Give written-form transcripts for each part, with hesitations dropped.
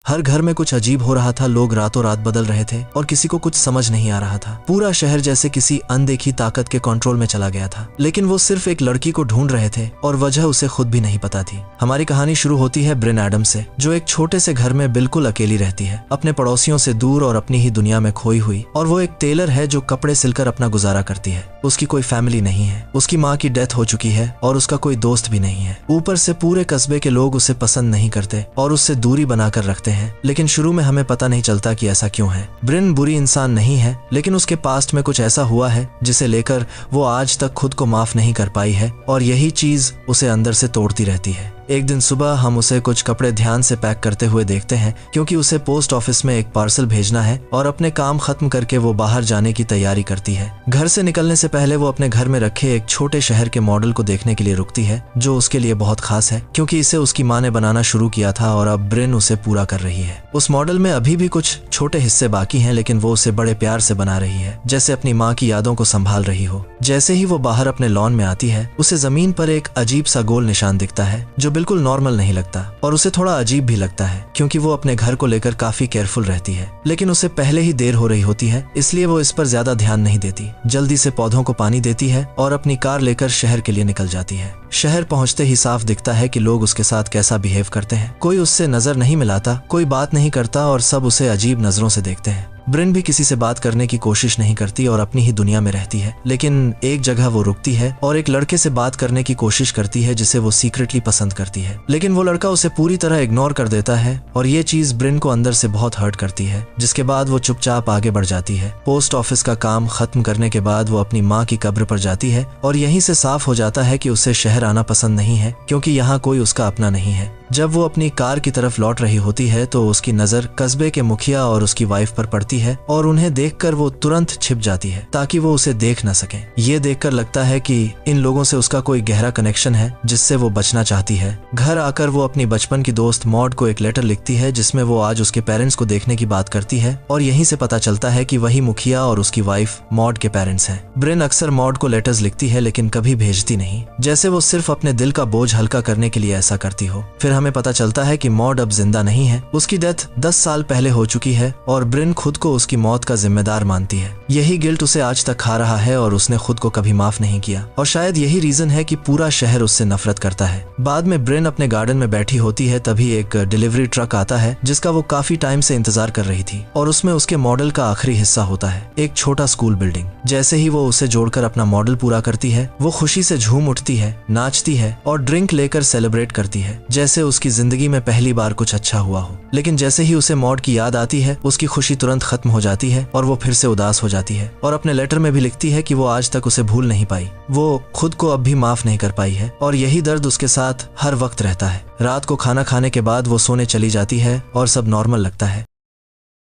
हर घर में कुछ अजीब हो रहा था। लोग रातों रात बदल रहे थे और किसी को कुछ समझ नहीं आ रहा था। पूरा शहर जैसे किसी अनदेखी ताकत के कंट्रोल में चला गया था। लेकिन वो सिर्फ एक लड़की को ढूंढ रहे थे और वजह उसे खुद भी नहीं पता थी। हमारी कहानी शुरू होती है ब्रिन एडम्स से, जो एक छोटे से घर में बिल्कुल अकेली रहती है, अपने पड़ोसियों से दूर और अपनी ही दुनिया में खोई हुई। और वो एक टेलर है जो कपड़े सिलकर अपना गुजारा करती है। उसकी कोई फैमिली नहीं है, उसकी माँ की डेथ हो चुकी है और उसका कोई दोस्त भी नहीं है। ऊपर से पूरे कस्बे के लोग उसे पसंद नहीं करते और उससे दूरी बनाकर रखते हैं। लेकिन शुरू में हमें पता नहीं चलता कि ऐसा क्यों है। ब्रिन बुरी इंसान नहीं है, लेकिन उसके पास्ट में कुछ ऐसा हुआ है जिसे लेकर वो आज तक खुद को माफ नहीं कर पाई है और यही चीज उसे अंदर से तोड़ती रहती है। एक दिन सुबह हम उसे कुछ कपड़े ध्यान से पैक करते हुए देखते हैं, क्योंकि उसे पोस्ट ऑफिस में एक पार्सल भेजना है और अपने काम खत्म करके वो बाहर जाने की तैयारी करती है। घर से निकलने से पहले वो अपने घर में रखे एक छोटे शहर के मॉडल को देखने के लिए रुकती है, जो उसके लिए बहुत खास है क्योंकि इसे उसकी माँ ने बनाना शुरू किया था और अब ब्रिन उसे पूरा कर रही है। उस मॉडल में अभी भी कुछ छोटे हिस्से बाकी हैं, लेकिन वो उसे बड़े प्यार से बना रही है, जैसे अपनी माँ की यादों को संभाल रही हो। जैसे ही वो बाहर अपने लॉन में आती है, उसे जमीन पर एक अजीब सा गोल निशान दिखता है जो बिल्कुल नॉर्मल नहीं लगता और उसे थोड़ा अजीब भी लगता है, क्योंकि वो अपने घर को लेकर काफी केयरफुल रहती है। लेकिन उसे पहले ही देर हो रही होती है, इसलिए वो इस पर ज्यादा ध्यान नहीं देती। जल्दी से पौधों को पानी देती है और अपनी कार लेकर शहर के लिए निकल जाती है। शहर पहुंचते ही साफ दिखता है कि लोग उसके साथ कैसा बिहेव करते हैं। कोई उससे नजर नहीं मिलाता, कोई बात नहीं करता और सब उसे अजीब नजरों से देखते हैं। ब्रिन भी किसी से बात करने की कोशिश नहीं करती और अपनी ही दुनिया में रहती है। लेकिन एक जगह वो रुकती है और एक लड़के से बात करने की कोशिश करती है जिसे वो सीक्रेटली पसंद करती है। लेकिन वो लड़का उसे पूरी तरह इग्नोर कर देता है और ये चीज ब्रिन को अंदर से बहुत हर्ट करती है, जिसके बाद वो चुपचाप आगे बढ़ जाती है। पोस्ट ऑफिस का काम खत्म करने के बाद वो अपनी माँ की कब्र पर जाती है और यहीं से साफ हो जाता है कि उसे शहर आना पसंद नहीं है, क्योंकि यहाँ कोई उसका अपना नहीं है। जब वो अपनी कार की तरफ लौट रही होती है तो उसकी नजर कस्बे के मुखिया और उसकी वाइफ पर पड़ती है और उन्हें देखकर वो तुरंत छिप जाती है ताकि वो उसे देख न सके। ये देखकर लगता है कि इन लोगों से उसका कोई गहरा कनेक्शन है जिससे वो बचना चाहती है। घर आकर वो अपनी बचपन की दोस्त मॉड को एक लेटर लिखती है जिसमें वो आज उसके पेरेंट्स को देखने की बात करती है और यहीं से पता चलता है कि वही मुखिया और उसकी वाइफ मॉड के पेरेंट्स हैं। ब्रिन अक्सर मॉड को लेटर्स लिखती है लेकिन कभी भेजती नहीं, जैसे वो सिर्फ अपने दिल का बोझ हल्का करने के लिए ऐसा करती हो। फिर हमें पता चलता है कि मॉड अब जिंदा नहीं है। उसकी डेथ 10 साल पहले हो चुकी है और ब्रिन खुद को उसकी मौत का जिम्मेदार मानती है। यही गिल्ट उसे आज तक खा रहा है और उसने खुद को कभी माफ नहीं किया और शायद यही रीजन है कि पूरा शहर उससे नफरत करता है। बाद में ब्रिन अपने गार्डन में बैठी होती है, तभी एक डिलीवरी ट्रक आता है जिसका वो काफी टाइम से इंतजार कर रही थी और उसमें उसके मॉडल का आखिरी हिस्सा होता है, एक छोटा स्कूल बिल्डिंग। जैसे ही वो उसे जोड़कर अपना मॉडल पूरा करती है, वो खुशी से झूम उठती है, नाचती है और ड्रिंक लेकर सेलिब्रेट करती है, जैसे उसकी जिंदगी में पहली बार कुछ अच्छा हुआ हो। लेकिन जैसे ही उसे मॉड की याद आती है, उसकी खुशी तुरंत खत्म हो जाती है और वो फिर से उदास हो जाती है और अपने लेटर में भी लिखती है कि वो आज तक उसे भूल नहीं पाई, वो खुद को अब भी माफ नहीं कर पाई है और यही दर्द उसके साथ हर वक्त रहता है। रात को खाना खाने के बाद वो सोने चली जाती है और सब नॉर्मल लगता है,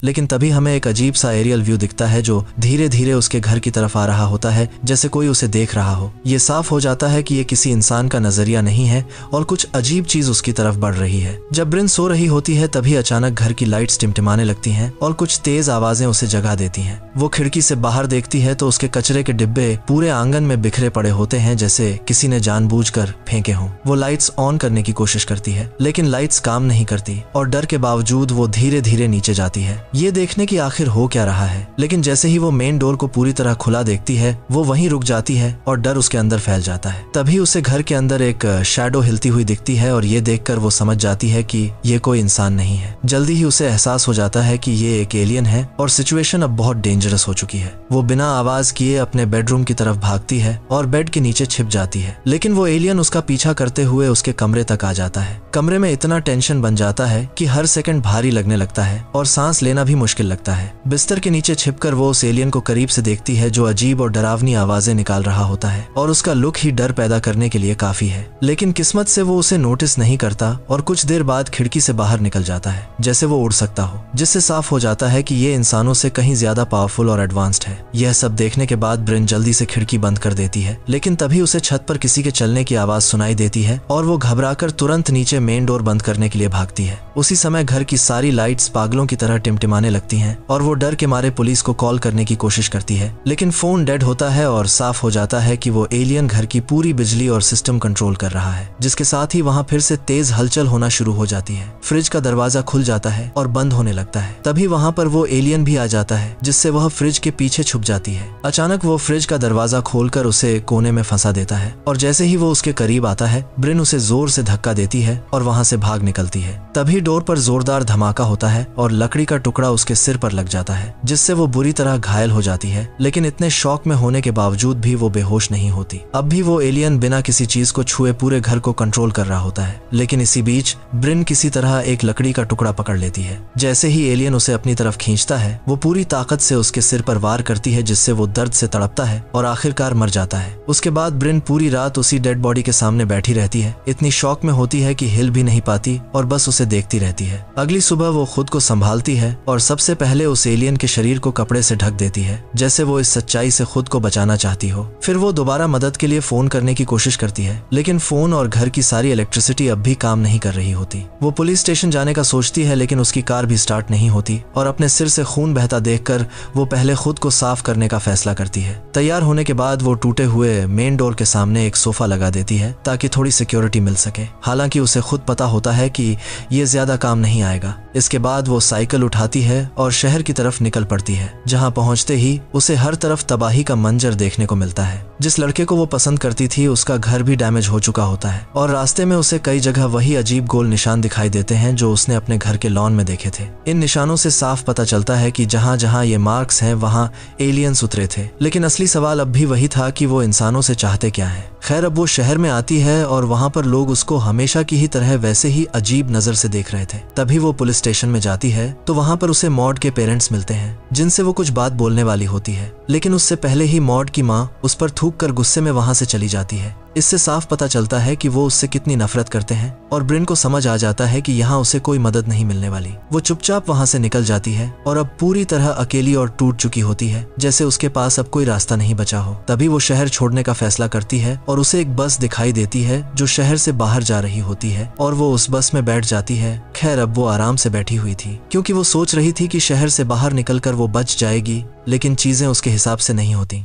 लेकिन तभी हमें एक अजीब सा एरियल व्यू दिखता है जो धीरे धीरे उसके घर की तरफ आ रहा होता है, जैसे कोई उसे देख रहा हो। ये साफ हो जाता है कि ये किसी इंसान का नजरिया नहीं है और कुछ अजीब चीज उसकी तरफ बढ़ रही है। जब ब्रिन सो रही होती है तभी अचानक घर की लाइट्स टिमटिमाने लगती हैं और कुछ तेज आवाजें उसे जगा देती हैं। वो खिड़की से बाहर देखती है तो उसके कचरे के डिब्बे पूरे आंगन में बिखरे पड़े होते हैं, जैसे किसी ने जानबूझकर फेंके हों। वो लाइट्स ऑन करने की कोशिश करती है लेकिन लाइट्स काम नहीं करती और डर के बावजूद वो धीरे धीरे नीचे जाती है, ये देखने की आखिर हो क्या रहा है। लेकिन जैसे ही वो मेन डोर को पूरी तरह खुला देखती है, वो वहीं रुक जाती है और डर उसके अंदर फैल जाता है। तभी उसे घर के अंदर एक शैडो हिलती हुई दिखती है और ये देखकर वो समझ जाती है कि ये कोई इंसान नहीं है। जल्दी ही उसे एहसास हो जाता है कि ये एक एलियन है और सिचुएशन अब बहुत डेंजरस हो चुकी है। वो बिना आवाज किए अपने बेडरूम की तरफ भागती है और बेड के नीचे छिप जाती है, लेकिन वो एलियन उसका पीछा करते हुए उसके कमरे तक आ जाता है। कमरे में इतना टेंशन बन जाता है कि हर सेकंड भारी लगने लगता है और सांस लेना भी मुश्किल लगता है। बिस्तर के नीचे छिपकर वो उस एलियन को करीब से देखती है जो अजीब और डरावनी आवाजें निकाल रहा होता है और उसका लुक ही डर पैदा करने के लिए काफी है। लेकिन किस्मत से वो उसे नोटिस नहीं करता और कुछ देर बाद खिड़की से बाहर निकल जाता है, जैसे वो उड़ सकता हो, जिससे साफ हो जाता है कि ये इंसानों से कहीं ज्यादा पावरफुल और एडवांस्ड है। यह सब देखने के बाद ब्रिन जल्दी से खिड़की बंद कर देती है, लेकिन तभी उसे छत पर किसी के चलने की आवाज सुनाई देती है और वो घबराकर तुरंत नीचे मेन डोर बंद करने के लिए भागती है। उसी समय घर की सारी लाइट्स पागलों की तरह टिमटिमा टिमटिमाने लगती हैं और वो डर के मारे पुलिस को कॉल करने की कोशिश करती है, लेकिन फोन डेड होता है और साफ हो जाता है कि वो एलियन घर की पूरी बिजली और सिस्टम कंट्रोल कर रहा है, जिसके साथ ही वहाँ फिर से तेज हलचल होना शुरू हो जाती है। फ्रिज का दरवाजा खुल जाता है और बंद होने लगता है। तभी वहाँ पर वो एलियन भी आ जाता है, जिससे वह फ्रिज के पीछे छुप जाती है। अचानक वो फ्रिज का दरवाजा खोलकर उसे कोने में फंसा देता है और जैसे ही वो उसके करीब आता है, ब्रिन उसे जोर से धक्का देती है और वहाँ से भाग निकलती है। तभी डोर पर जोरदार धमाका होता है और लकड़ी का टुकड़ा उसके सिर पर लग जाता है, जिससे वो बुरी तरह घायल हो जाती है, लेकिन इतने शॉक में होने के बावजूद भी वो बेहोश नहीं होती। अब भी वो एलियन बिना किसी चीज को छुए पूरे घर को कंट्रोल कर रहा होता है, लेकिन इसी बीच ब्रिन किसी तरह एक लकड़ी का टुकड़ा पकड़ लेती है। जैसे ही एलियन उसे अपनी तरफ खींचता है, वो पूरी ताकत से उसके सिर पर वार करती है, जिससे वो दर्द से तड़पता है और आखिरकार मर जाता है। उसके बाद ब्रिन पूरी रात उसी डेड बॉडी के सामने बैठी रहती है, इतनी शॉक में होती है कि हिल भी नहीं पाती और बस उसे देखती रहती है। अगली सुबह वो खुद को संभालती है और सबसे पहले उस एलियन के शरीर को कपड़े से ढक देती है, जैसे वो इस सच्चाई से खुद को बचाना चाहती हो। फिर वो दोबारा मदद के लिए फोन करने की कोशिश करती है, लेकिन फोन और घर की सारी इलेक्ट्रिसिटी अब भी काम नहीं कर रही होती। वो पुलिस स्टेशन जाने का सोचती है, लेकिन उसकी कार भी स्टार्ट नहीं होती और अपने सिर से खून बहता देखकर वो पहले खुद को साफ करने का फैसला करती है। तैयार होने के बाद वो टूटे हुए मेन डोर के सामने एक सोफा लगा देती है ताकि थोड़ी सिक्योरिटी मिल सके। हालांकि उसे खुद पता होता है कि ये ज्यादा काम नहीं आएगा। इसके बाद वो साइकिल उठाती है और शहर की तरफ निकल पड़ती है, जहां पहुंचते ही उसे हर तरफ तबाही का मंजर देखने को मिलता है। जिस लड़के को वो पसंद करती थी, उसका घर भी डैमेज हो चुका होता है और रास्ते में उसे कई जगह वही अजीब गोल निशान दिखाई देते हैं जो उसने अपने घर के लॉन में देखे थे। इन निशानों से साफ पता चलता है कि जहां जहां ये मार्क्स हैं वहां एलियंस उतरे थे, लेकिन असली सवाल अब भी वही था कि वो इंसानों से चाहते क्या है। खैर, अब वो शहर में आती है और वहां पर लोग उसको हमेशा की ही तरह वैसे ही अजीब नजर से देख रहे थे। तभी वो पुलिस स्टेशन में जाती है तो वहां पर उसे मॉड के पेरेंट्स मिलते हैं, जिनसे वो कुछ बात बोलने वाली होती है, लेकिन उससे पहले ही मॉड की माँ उस पर थूक कर गुस्से में वहां से चली जाती है। इससे साफ पता चलता है कि वो उससे कितनी नफरत करते हैं और ब्रिन को समझ आ जाता है कि यहाँ उसे कोई मदद नहीं मिलने वाली। वो चुपचाप वहां से निकल जाती है और अब पूरी तरह अकेली और टूट चुकी होती है, जैसे उसके पास अब कोई रास्ता नहीं बचा हो। तभी वो शहर छोड़ने का फैसला करती है और उसे एक बस दिखाई देती है जो शहर से बाहर जा रही होती है और वो उस बस में बैठ जाती है। खैर, अब वो आराम से बैठी हुई थी, क्योंकि वो सोच रही थी कि शहर से बाहर निकलकर वो बच जाएगी, लेकिन चीजें उसके हिसाब से नहीं होती।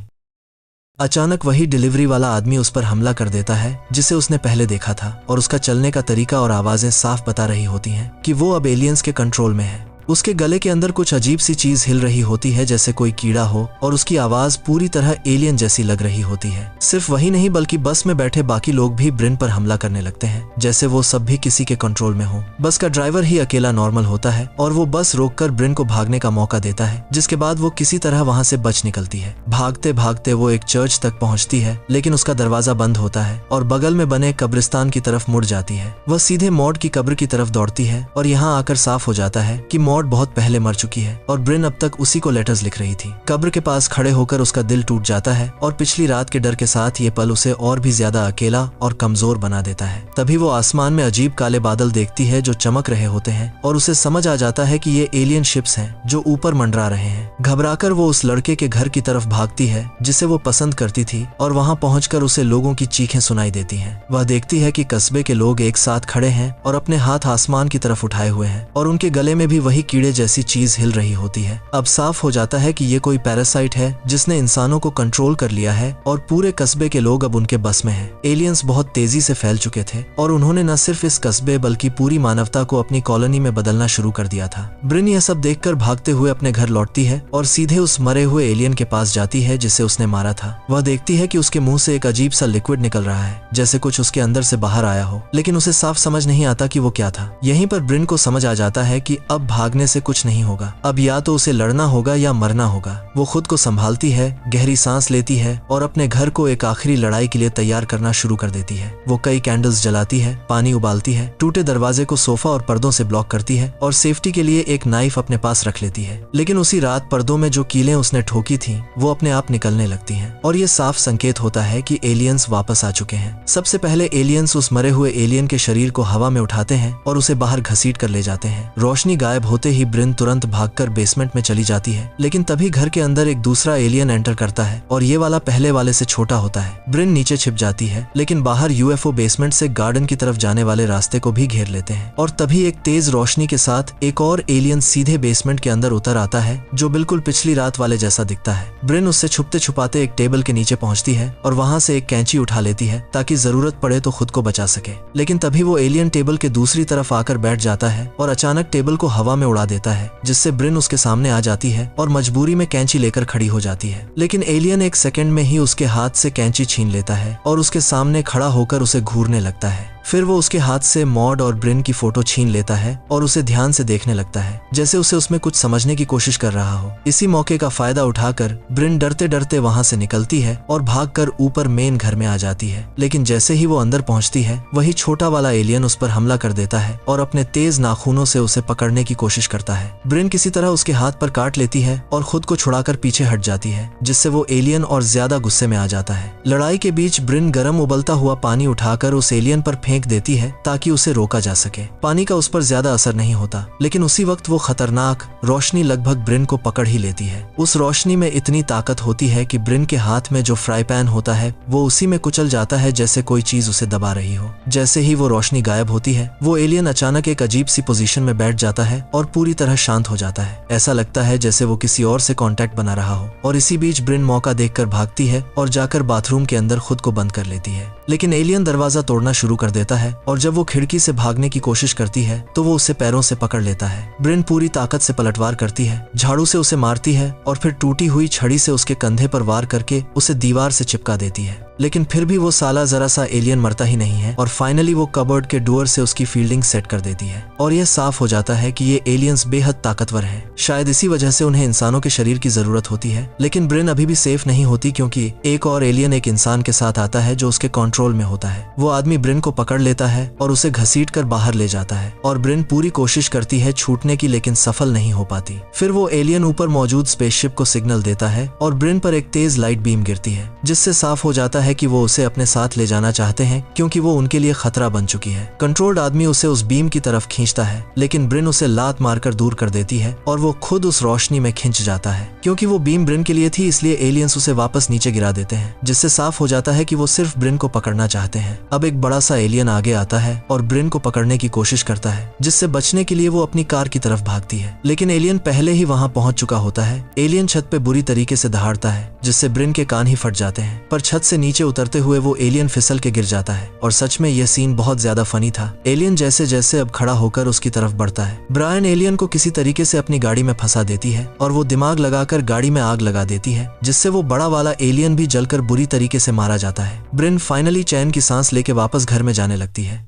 अचानक वही डिलीवरी वाला आदमी उस पर हमला कर देता है, जिसे उसने पहले देखा था, और उसका चलने का तरीका और आवाजें साफ बता रही होती हैं कि वो अब एलियंस के कंट्रोल में है। उसके गले के अंदर कुछ अजीब सी चीज हिल रही होती है, जैसे कोई कीड़ा हो, और उसकी आवाज पूरी तरह एलियन जैसी लग रही होती है। सिर्फ वही नहीं, बल्कि बस में बैठे बाकी लोग भी ब्रिन पर हमला करने लगते हैं, जैसे वो सब भी किसी के कंट्रोल में हो। बस का ड्राइवर ही अकेला नॉर्मल होता है और वो बस रोककर ब्रिन को भागने का मौका देता है, जिसके बाद वो किसी तरह वहां से बच निकलती है। भागते भागते वो एक चर्च तक पहुंचती है, लेकिन उसका दरवाजा बंद होता है और बगल में बने कब्रिस्तान की तरफ मुड़ जाती है। वह सीधे मॉड की कब्र की तरफ दौड़ती है और यहाँ आकर साफ हो जाता है कि मॉड बहुत पहले मर चुकी है और ब्रिन अब तक उसी को लेटर्स लिख रही थी। कब्र के पास खड़े होकर उसका दिल टूट जाता है और पिछली रात के डर के साथ ये पल उसे और भी ज्यादा अकेला और कमजोर बना देता है। तभी वो आसमान में अजीब काले बादल देखती है जो चमक रहे होते हैं और उसे समझ आ जाता है कि ये एलियन शिप्स हैं जो ऊपर मंडरा रहे हैं। घबराकर वो उस लड़के के घर की तरफ भागती है जिसे वो पसंद करती थी और वहां पहुंचकर उसे लोगों की चीखें सुनाई देती हैं। वह देखती है कि कस्बे के लोग एक साथ खड़े हैं और अपने हाथ आसमान की तरफ उठाए हुए हैं और उनके गले में भी वही कीड़े जैसी चीज हिल रही होती है। अब साफ हो जाता है कि ये कोई पैरासाइट है जिसने इंसानों को कंट्रोल कर लिया है और पूरे कस्बे के लोग अब उनके बस में हैं। एलियंस बहुत तेजी से फैल चुके थे और उन्होंने न सिर्फ इस कस्बे बल्कि पूरी मानवता को अपनी कॉलोनी में बदलना शुरू कर दिया था। ब्रिन यह सब देखकर भागते हुए अपने घर लौटती है और सीधे उस मरे हुए एलियन के पास जाती है जिसे उसने मारा था। वह देखती है कि उसके मुंह से एक अजीब सा लिक्विड निकल रहा है, जैसे कुछ उसके अंदर से बाहर आया हो, लेकिन उसे साफ समझ नहीं आता कि वो क्या था। यहीं पर ब्रिन को समझ आ जाता है कि अब भागने से कुछ नहीं होगा, अब या तो उसे लड़ना होगा या मरना होगा। वो खुद को संभालती है, गहरी सांस लेती है और अपने घर को एक आखिरी लड़ाई के लिए तैयार करना शुरू कर देती है। वो कई कैंडल्स जलाती है, पानी उबालती है, टूटे दरवाजे को सोफा और पर्दों से ब्लॉक करती है और सेफ्टी के लिए एक नाइफ अपने पास रख लेती है। लेकिन उसी रात पर्दों में जो कीलें उसने ठोकी थी वो अपने आप निकलने लगती हैं और ये साफ संकेत होता है कि एलियंस वापस आ चुके हैं। सबसे पहले एलियंस उस मरे हुए एलियन के शरीर को हवा में उठाते हैं और उसे बाहर घसीट कर ले जाते हैं। रोशनी गायब होते ही ब्रिन तुरंत भागकर बेसमेंट में चली जाती है, लेकिन तभी घर के अंदर एक दूसरा एलियन एंटर करता है और ये वाला पहले वाले से छोटा होता है। ब्रिन नीचे छिप जाती है, लेकिन बाहर यूएफओ बेसमेंट से गार्डन की तरफ जाने वाले रास्ते को भी घेर लेते हैं और तभी एक तेज रोशनी के साथ एक और एलियन सीधे बेसमेंट के अंदर उतर आता है, जो बिल्कुल पिछली रात वाले जैसा दिखता है। ब्रिन उससे छुपते छुपाते एक टेबल के नीचे पहुंचती है और वहां से एक कैंची उठा लेती है ताकि जरूरत पड़े तो खुद को बचा सके, लेकिन तभी वो एलियन टेबल के दूसरी तरफ आकर बैठ जाता है और अचानक टेबल को हवा में उड़ा देता है, जिससे ब्रिन उसके सामने आ जाती है और मजबूरी में कैंची लेकर खड़ी हो जाती है। लेकिन एलियन एक सेकंड में ही उसके हाथ से कैंची छीन लेता है और उसके सामने खड़ा होकर उसे घूरने लगता है। फिर वो उसके हाथ से मॉड और ब्रिन की फोटो छीन लेता है और उसे ध्यान से देखने लगता है, जैसे उसे उसमें कुछ समझने की कोशिश कर रहा हो। इसी मौके का फायदा उठाकर ब्रिन डरते डरते वहां से निकलती है और भागकर ऊपर मेन घर में आ जाती है, लेकिन जैसे ही वो अंदर पहुंचती है वही छोटा वाला एलियन उस पर हमला कर देता है और अपने तेज नाखूनों से उसे पकड़ने की कोशिश करता है। ब्रिन किसी तरह उसके हाथ पर काट लेती है और खुद को छुड़ाकर पीछे हट जाती है, जिससे वो एलियन और ज्यादा गुस्से में आ जाता है। लड़ाई के बीच ब्रिन गर्म उबलता हुआ पानी उठाकर उस एलियन पर फेंक देती है ताकि उसे रोका जा सके। पानी का उस पर ज्यादा असर नहीं होता, लेकिन उसी वक्त वो खतरनाक रोशनी लगभग ब्रिन को पकड़ ही लेती है। उस रोशनी में इतनी ताकत होती है कि ब्रिन के हाथ में जो फ्राई पैन होता है वो उसी में कुचल जाता है, जैसे कोई चीज उसे दबा रही हो। जैसे ही वो रोशनी गायब होती है, वो एलियन अचानक एक अजीब सी पोजीशन में बैठ जाता है और पूरी तरह शांत हो जाता है। ऐसा लगता है जैसे वो किसी और से कांटेक्ट बना रहा हो। और इसी बीच ब्रिन मौका देखकर भागती है और जाकर बाथरूम के अंदर खुद को बंद कर लेती है, लेकिन एलियन दरवाजा तोड़ना शुरू कर देता है और जब वो खिड़की से भागने की कोशिश करती है तो वो उसे पैरों से पकड़ लेता है। ब्रिन पूरी ताकत से पलटवार करती है, झाड़ू से उसे मारती है और फिर टूटी हुई छड़ी से उसके कंधे पर वार करके उसे दीवार से चिपका देती है, लेकिन फिर भी वो साला जरा सा एलियन मरता ही नहीं है और फाइनली वो कबर्ड के डोर से उसकी फील्डिंग सेट कर देती है और यह साफ हो जाता है कि ये एलियंस बेहद ताकतवर हैं। शायद इसी वजह से उन्हें इंसानों के शरीर की जरूरत होती है, लेकिन ब्रिन अभी भी सेफ नहीं होती क्योंकि एक और एलियन एक इंसान के साथ आता है जो उसके कंट्रोल में होता है। वो आदमी ब्रिन को पकड़ लेता है और उसे घसीट कर बाहर ले जाता है और ब्रिन पूरी कोशिश करती है छूटने की, लेकिन सफल नहीं हो पाती। फिर वो एलियन ऊपर मौजूद स्पेसशिप को सिग्नल देता है और ब्रिन पर एक तेज लाइट बीम गिरती है, जिससे साफ हो जाता है कि वो उसे अपने साथ ले जाना चाहते हैं क्योंकि वो उनके लिए खतरा बन चुकी है। कंट्रोल्ड आदमी उसे उस बीम की तरफ खींचता है, लेकिन ब्रिन उसे लात मारकर दूर कर देती है और वो खुद उस रोशनी में खिंच जाता है। क्योंकि वो बीम ब्रिन के लिए थी, इसलिए एलियंस उसे वापस नीचे गिरा देते हैं, जिससे साफ हो जाता है कि वो सिर्फ ब्रिन को पकड़ना चाहते हैं। अब एक बड़ा सा एलियन आगे आता है और ब्रिन को पकड़ने की कोशिश करता है, जिससे बचने के लिए वो अपनी कार की तरफ भागती है, लेकिन एलियन पहले ही वहां पहुंच चुका होता है। एलियन छत पे बुरी तरीके से दहाड़ता है, जिससे ब्रिन के कान ही फट जाते हैं, पर छत से नीचे उतरते हुए वो एलियन फिसल के गिर जाता है और सच में यह सीन बहुत ज्यादा फनी था। एलियन जैसे जैसे अब खड़ा होकर उसकी तरफ बढ़ता है, ब्रायन एलियन को किसी तरीके से अपनी गाड़ी में फंसा देती है और वो दिमाग लगाकर गाड़ी में आग लगा देती है, जिससे वो बड़ा वाला एलियन भी जलकर बुरी तरीके से मारा जाता है। ब्रिन फाइनली चैन की सांस लेके वापस घर में जाने लगती है,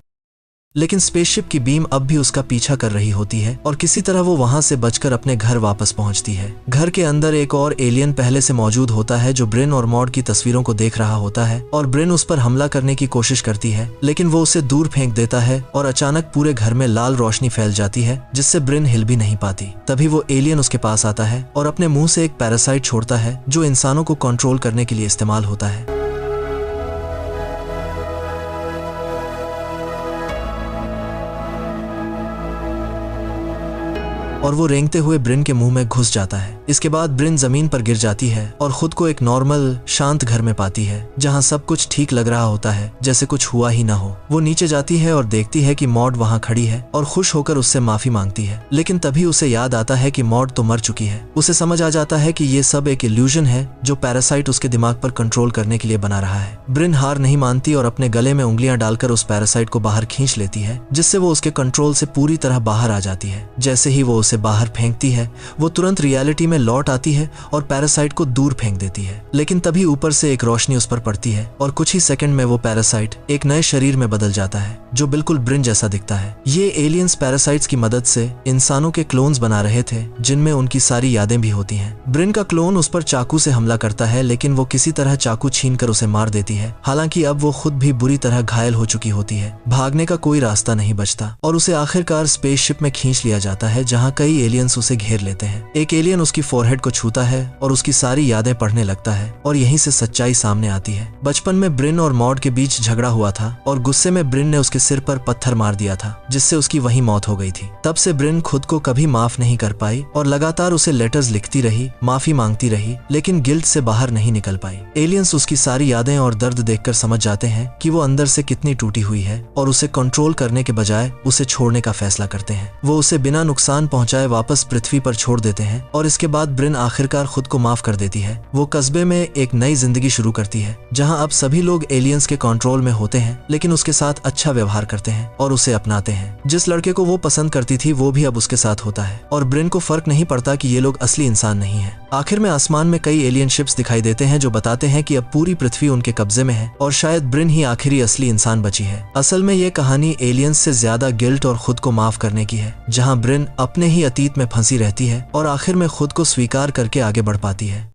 लेकिन स्पेसशिप की बीम अब भी उसका पीछा कर रही होती है और किसी तरह वो वहां से बचकर अपने घर वापस पहुंचती है। घर के अंदर एक और एलियन पहले से मौजूद होता है जो ब्रिन और मॉड की तस्वीरों को देख रहा होता है और ब्रिन उस पर हमला करने की कोशिश करती है, लेकिन वो उसे दूर फेंक देता है और अचानक पूरे घर में लाल रोशनी फैल जाती है, जिससे ब्रिन हिल भी नहीं पाती। तभी वो एलियन उसके पास आता है और अपने मुंह से एक पैरासाइट छोड़ता है जो इंसानों को कंट्रोल करने के लिए इस्तेमाल होता है। और वो रेंगते हुए ब्रिन के मुंह में घुस जाता है। इसके बाद ब्रिन जमीन पर गिर जाती है और खुद को एक नॉर्मल शांत घर में पाती है, जहां सब कुछ ठीक लग रहा होता है, जैसे कुछ हुआ ही ना हो। वो नीचे जाती है और देखती है कि मॉड वहां खड़ी है और खुश होकर उससे माफी मांगती है, लेकिन तभी उसे याद आता है कि मॉड तो मर चुकी है। उसे समझ आ जाता है कि ये सब एक इल्यूजन है जो पैरासाइट उसके दिमाग पर कंट्रोल करने के लिए बना रहा है। ब्रिन हार नहीं मानती और अपने गले में उंगलियां डालकर उस पैरासाइट को बाहर खींच लेती है, जिससे वो उसके कंट्रोल से पूरी तरह बाहर आ जाती है। जैसे ही वो उसे बाहर फेंकती है, वो तुरंत रियलिटी में लौट आती है और पैरासाइट को दूर फेंक देती है, लेकिन तभी ऊपर से एक रोशनी उस पर पड़ती है और कुछ ही सेकंड में वो पैरासाइट एक नए शरीर में बदल जाता है जो बिल्कुल ब्रिन जैसा दिखता है। ये एलियंस पैरासाइट्स की मदद से इंसानों के क्लोन्स बना रहे थे, जिनमें उनकी सारी यादें भी होती हैं। ब्रिन का क्लोन उस पर चाकू से हमला करता है, लेकिन वो किसी तरह चाकू छीनकर उसे मार देती है। हालांकि अब वो खुद भी बुरी तरह घायल हो चुकी होती है। भागने का कोई रास्ता नहीं बचता और उसे आखिरकार स्पेसशिप में खींच लिया जाता है, जहां कई एलियंस उसे घेर लेते हैं। एक एलियन उसकी फोरहेड को छूता है और उसकी सारी यादें पढ़ने लगता है और यहीं से सच्चाई सामने आती है। बचपन में ब्रिन और मॉड के बीच झगड़ा हुआ था और गुस्से में ब्रिन ने उसके सिर पर पत्थर मार दिया था, जिससे उसकी वहीं मौत हो गई थी। तब से ब्रिन खुद को कभी माफ नहीं कर पाई और लगातार उसे लेटर्स लिखती रही, माफी मांगती रही, लेकिन गिल्ट से बाहर नहीं निकल पाई। एलियंस उसकी सारी यादें और दर्द देखकर समझ जाते हैं कि वो अंदर से कितनी टूटी हुई है और उसे कंट्रोल करने के बजाय उसे छोड़ने का फैसला करते हैं। वो उसे बिना नुकसान पहुंचाए वापस पृथ्वी पर छोड़ देते हैं और इसके बाद ब्रिन आखिरकार खुद को माफ कर देती है। वो कस्बे में एक नई जिंदगी शुरू करती है, जहां अब सभी लोग एलियंस के कंट्रोल में होते हैं, लेकिन उसके साथ अच्छा व्यवहार करते हैं और उसे अपनाते हैं। जिस लड़के को वो पसंद करती थी वो भी अब उसके साथ होता है और ब्रिन को फर्क नहीं पड़ता कि ये लोग असली इंसान नहीं है। आखिर में आसमान में कई एलियन शिप्स दिखाई देते हैं जो बताते हैं कि अब पूरी पृथ्वी उनके कब्जे में है और शायद ब्रिन ही आखिरी असली इंसान बची है। असल में ये कहानी एलियंस से ज्यादा गिल्ट और खुद को माफ करने की है, जहां ब्रिन अपने ही अतीत में फंसी रहती है और आखिर में खुद को स्वीकार करके आगे बढ़ पाती है।